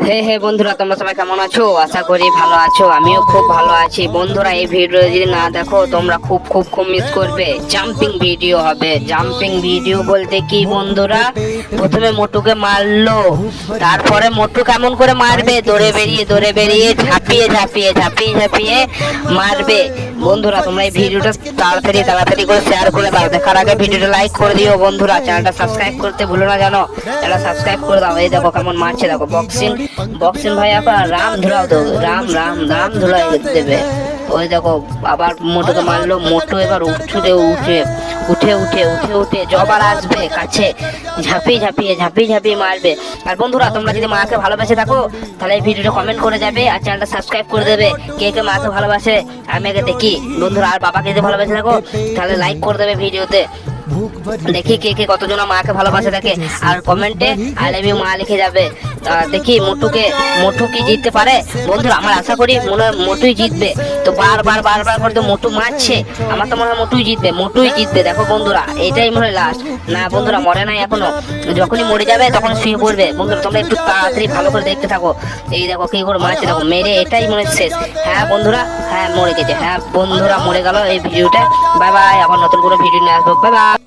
হে হে বন্ধুরা, তোমরা সবাই কেমন আছো? আশা করি ভালো আছো। আমিও খুব ভালো আছি। বন্ধুরা, এই ভিডিও যদি না দেখো তোমরা খুব খুব খুব মিস করবে। জাম্পিং ভিডিও হবে। জাম্পিং ভিডিও বলতে কি বন্ধুরা, প্রথমে মোটুকে মারলো, তারপরে মোটু কেমন করে মারবে, দৌড়ে বেরিয়ে ঝাঁপিয়ে ঝাঁপিয়ে ঝাঁপিয়ে ঝাঁপিয়ে মারবে। বন্ধুরা, তোমরা এই ভিডিওটা তাড়াতাড়ি করে শেয়ার করে দাও। দেখার আগে ভিডিওটা লাইক করে দিও। বন্ধুরা, চ্যানেলটা সাবস্ক্রাইব করতে ভুলো না জানো। চ্যানেলটা সাবস্ক্রাইব করে দাও। এই দেখো কেমন মারছে, দেখো বক্সিং বক্সিং ভাই আবার রাম ধুলাও তো, রাম রাম রাম ধুলাই দেবে। ওই দেখো আবার মোটুকে মারলো। মোটু এবার উঠে জবার আসবে কাছে, ঝাঁপিয়ে মারবে। আর বন্ধুরা, তোমরা যদি মাকে ভালোবাসে থাকো তাহলে এই ভিডিওটা কমেন্ট করে যাবে আর চ্যানেলটা সাবস্ক্রাইব করে দেবে। কে কে মাকে ভালোবাসে আমি আগে দেখি। বন্ধুরা, আর বাবাকে যদি ভালোবাসে থাকো তাহলে লাইক করে দেবে ভিডিওতে। দেখি কে কে কতজন মাকে ভালোবাসে থাকে, আর কমেন্টে আই লাভ ইউ মা লিখে যাবে। দেখি মোটু কি জিততে পারে। বন্ধুরা, আমার আশা করি মনে হয় মোটুই জিতবে। তো বারবার করে তো মোটু মারছে, আমার তো মনে হয় মোটুই জিতবে। দেখো বন্ধুরা, এটাই মনে হয় লাস্ট। না বন্ধুরা, মরে নাই এখনো। যখনই মরে যাবে তখন শুয়ে পড়বে। বন্ধুরা, তোমরা একটু তাড়াতাড়ি ভালো করে দেখতে থাকো। এই দেখো কি করে মারছে, দেখো মেরে এটাই মনে হয় শেষ। হ্যাঁ বন্ধুরা, হ্যাঁ মরে গেছে। হ্যাঁ বন্ধুরা, মরে গেল এই ভিডিওটা। বাই বাই, আবার নতুন কোনো ভিডিও নিয়ে আসবো। Bye bye.